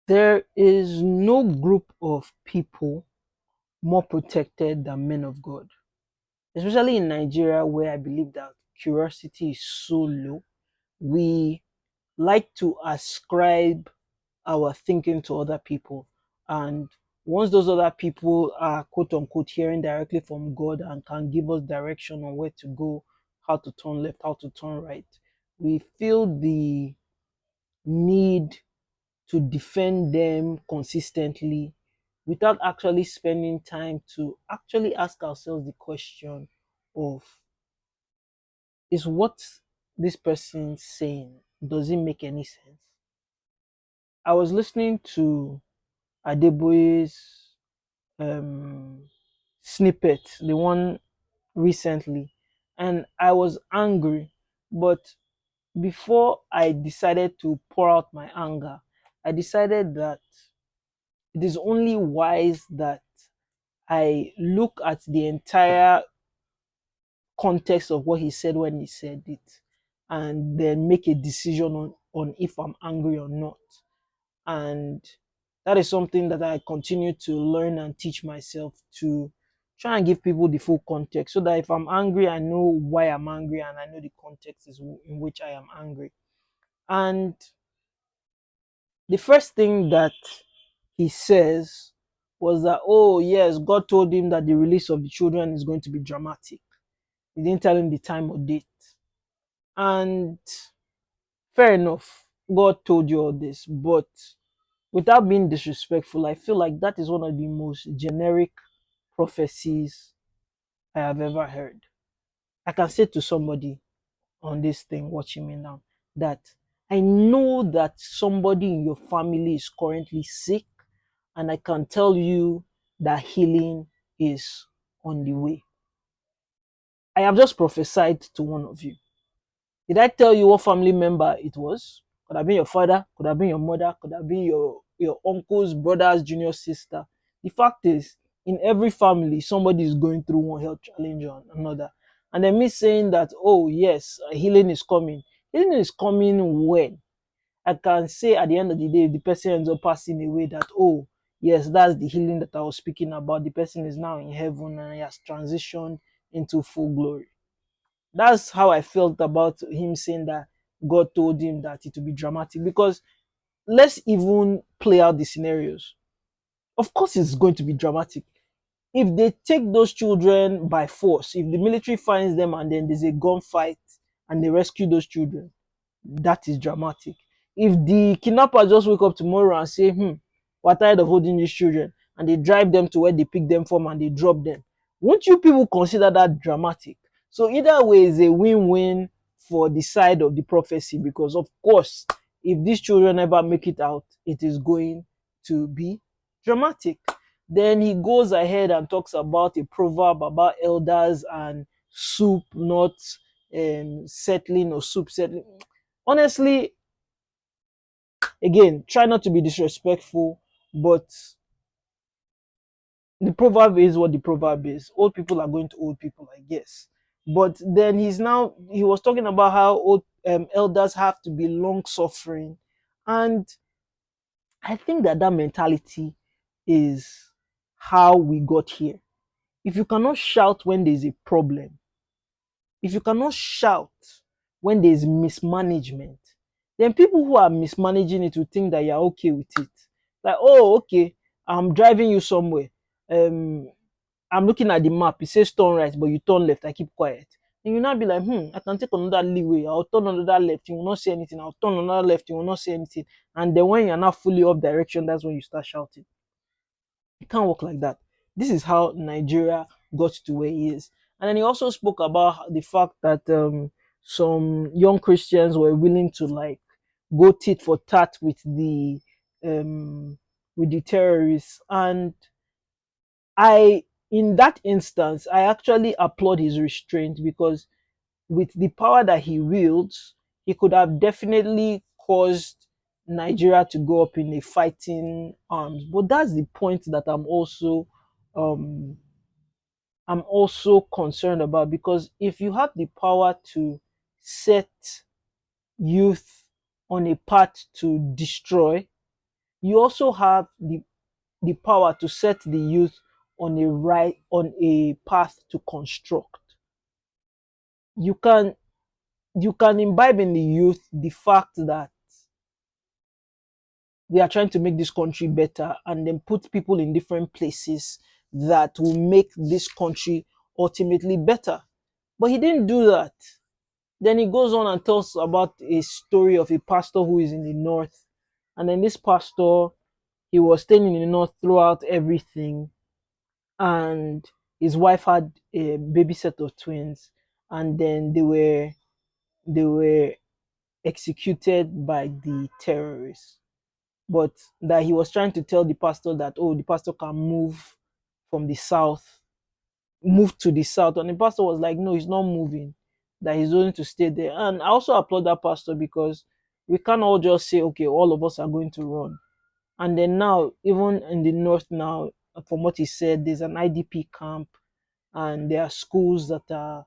There is no group of people more protected than men of God, especially in Nigeria, where I believe that curiosity is so low. We like to ascribe our thinking to other people. And once those other people are quote unquote hearing directly from God and can give us direction on where to go, how to turn left, how to turn right, we feel the need to defend them consistently without actually spending time to actually ask ourselves the question of, is what this person saying, does it make any sense? I was listening to Adeboye's um, snippet, the one recently, and I was angry. But before I decided to pour out my anger, I decided that it is only wise that I look at the entire context of what he said when he said it and then make a decision on if I'm angry or not. And that is something that I continue to learn and teach myself, to try and give people the full context, so that if I'm angry, I know why I'm angry and I know the context is in which I am angry. And the first thing that he says was that, oh yes, God told him that the release of the children is going to be dramatic. He didn't tell him the time or date. And fair enough, God told you all this, but without being disrespectful, I feel like that is one of the most generic prophecies I have ever heard. I can say to somebody on this thing watching me now that I know that somebody in your family is currently sick, and I can tell you that healing is on the way. I have just prophesied to one of you. Did I tell you what family member it was? Could have been your father, could have been your mother, could have been your uncle's brother's junior sister. The fact is, in every family, somebody is going through one health challenge or another. And then me saying that, oh yes, healing is coming. Healing is coming when? I can say at the end of the day, if the person ends up passing away, that, oh yes, that's the healing that I was speaking about. The person is now in heaven and he has transitioned into full glory. That's how I felt about him saying that God told him that it would be dramatic. Because let's even play out the scenarios. Of course, it's going to be dramatic. If they take those children by force, if the military finds them and then there's a gunfight and they rescue those children, that is dramatic. If the kidnapper just wake up tomorrow and say, we're tired of holding these children, and they drive them to where they pick them from and they drop them, won't you people consider that dramatic? So either way is a win-win for the side of the prophecy, because of course, if these children ever make it out, it is going to be dramatic. Then he goes ahead and talks about a proverb about elders and soup not settling, or soup settling. Honestly, again, try not to be disrespectful, but the proverb is what the proverb is. Old people are going to old people, I guess. But then he was talking about how old elders have to be long suffering. And I think that mentality is how we got here. If you cannot shout when there's a problem, if you cannot shout when there's mismanagement, then people who are mismanaging it will think that you're okay with it. Like, oh, okay, I'm driving you somewhere. Um, I'm looking at the map. It says turn right, but you turn left. I keep quiet. And you not be like, I can take another leeway. I'll turn another left. You will not say anything. I'll turn another left. You will not say anything. And then when you're not fully off direction, that's when you start shouting. It can't work like that. This is how Nigeria got to where he is. And then he also spoke about the fact that some young Christians were willing to like go tit for tat um, with the terrorists. And in that instance, I actually applaud his restraint, because with the power that he wields, he could have definitely caused Nigeria to go up in a fighting arms. But that's the point that um I'm also concerned about, because if you have the power to set youth on a path to destroy, you also have the power to set the youth on a path to construct. You can you can imbibe in the youth the fact that we are trying to make this country better, and then put people in different places that will make this country ultimately better. But he didn't do that. Then he goes on and tells about a story of a pastor who is in the north. And then this pastor, he was staying in the north throughout everything. And his wife had a baby set of twins. And then they were executed by the terrorists. But that he was trying to tell the pastor that, oh, the pastor can from the south, move to the south. And the pastor was like, no, he's not moving, that he's going to stay there. And I also applaud that pastor, because we can't all just say, okay, all of us are going to run. And then now, even in the north now, from what he said, there's an IDP camp, and there are schools that are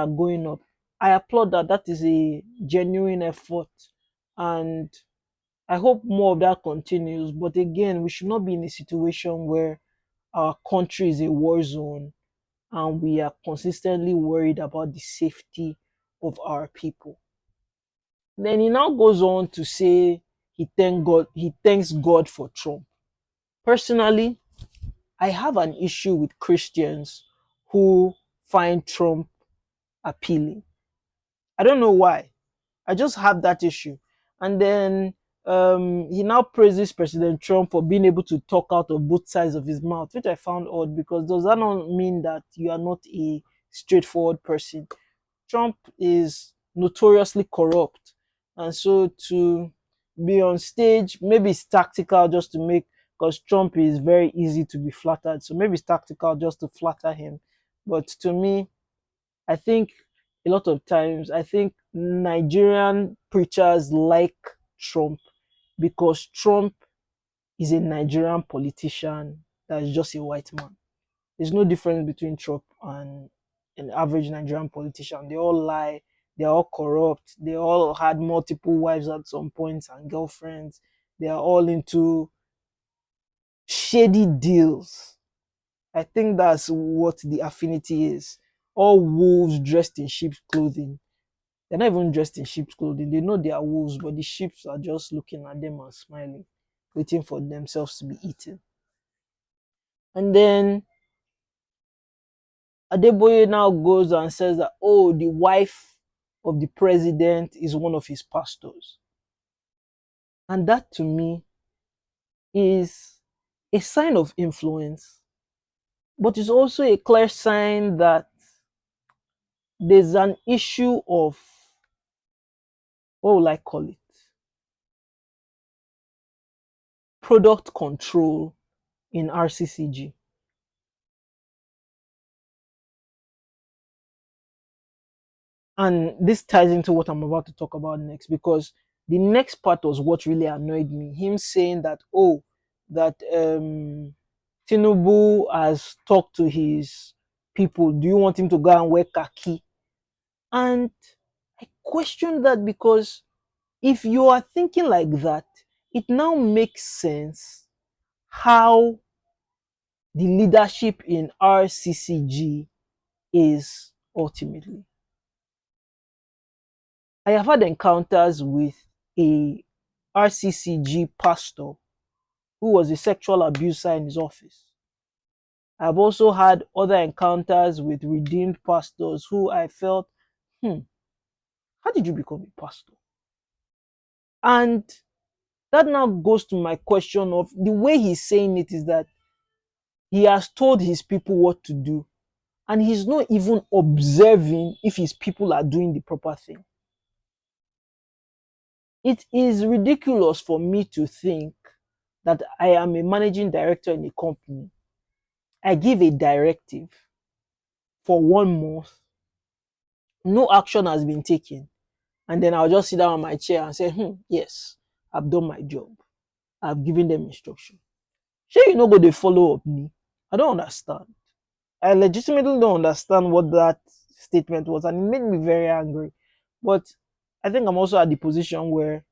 going up. I applaud that. That is a genuine effort. And I hope more of that continues. But again, we should not be in a situation where our country is a war zone and we are consistently worried about the safety of our people. Then he now goes on to say he thanks God for Trump. Personally, I have an issue with Christians who find Trump appealing. I don't know why. I just have that issue. And then he now praises President Trump for being able to talk out of both sides of his mouth, which I found odd, because does that not mean that you are not a straightforward person? Trump is notoriously corrupt. And so to be on stage, maybe it's tactical just to make, because Trump is very easy to be flattered. So maybe it's tactical just to flatter him. But to me, I think a lot of times, I think Nigerian preachers like Trump because Trump is a Nigerian politician that is just a white man. There's no difference between Trump and an average Nigerian politician. They all lie, they're all corrupt, they all had multiple wives at some points and girlfriends. They are all into shady deals. I think that's what the affinity is. All wolves dressed in sheep's clothing. They're not even dressed in sheep's clothing. They know they are wolves, but the sheep are just looking at them and smiling, waiting for themselves to be eaten. And then Adeboye now goes and says that, oh, the wife of the president is one of his pastors. And that to me is a sign of influence, but it's also a clear sign that there's an issue of, what will I call it? Product control in RCCG. And this ties into what I'm about to talk about next, because the next part was what really annoyed me. Him saying that, oh, that Tinubu has talked to his people. Do you want him to go and wear khaki? And I question that, because if you are thinking like that, it now makes sense how the leadership in RCCG is ultimately. I have had encounters with a RCCG pastor who was a sexual abuser in his office. I've also had other encounters with redeemed pastors who I felt, how did you become a pastor? And that now goes to my question of the way he's saying it is that he has told his people what to do, and he's not even observing if his people are doing the proper thing. It is ridiculous for me to think that I am a managing director in a company. I give a directive for 1 month, no action has been taken, and then I'll just sit down on my chair and say, yes, I've done my job. I've given them instruction. Sure, you know, go they follow up me. I don't understand. I legitimately don't understand what that statement was, and it made me very angry. But I think I'm also at the position where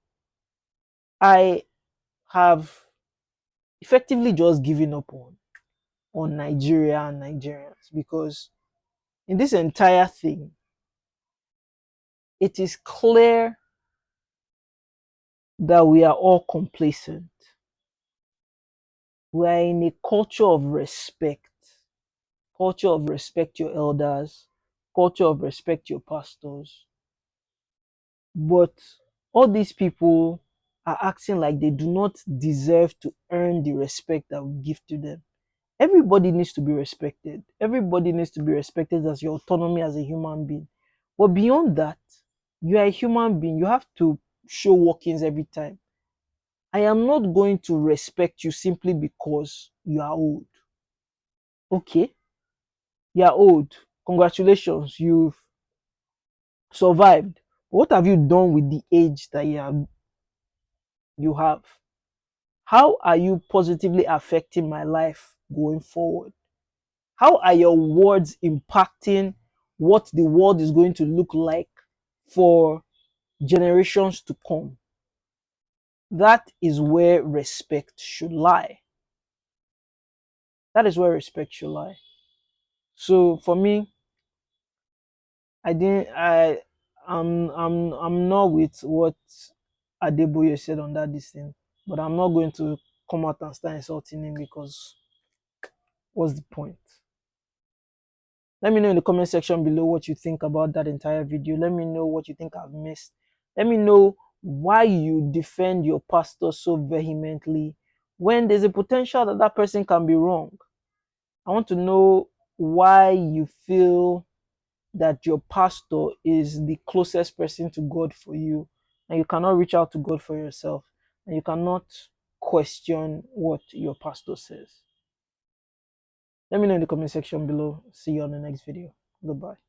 I have effectively just given up on Nigeria and Nigerians, because in this entire thing, it is clear that we are all complacent. We are in a culture of respect your elders, culture of respect your pastors. But all these people are acting like they do not deserve to earn the respect that we give to them. Everybody needs to be respected. Everybody needs to be respected as your autonomy as a human being. But beyond that, you are a human being. You have to show workings every time. I am not going to respect you simply because you are old. Okay, you are old. Congratulations, you've survived. What have you done with the age that you have? How are you positively affecting my life going forward? How are your words impacting what the world is going to look like for generations to come? That is where respect should lie. That is where respect should lie. So for me, I didn't I I'm not with what Adeboye said on that this thing, but I'm not going to come out and start insulting him, because what's the point? Let me know in the comment section below what you think about that entire video. Let me know what you think I've missed. Let me know why you defend your pastor so vehemently when there's a potential that that person can be wrong. I want to know why you feel that your pastor is the closest person to God for you, and you cannot reach out to God for yourself, and you cannot question what your pastor says. Let me know in the comment section below. See you on the next video. Goodbye.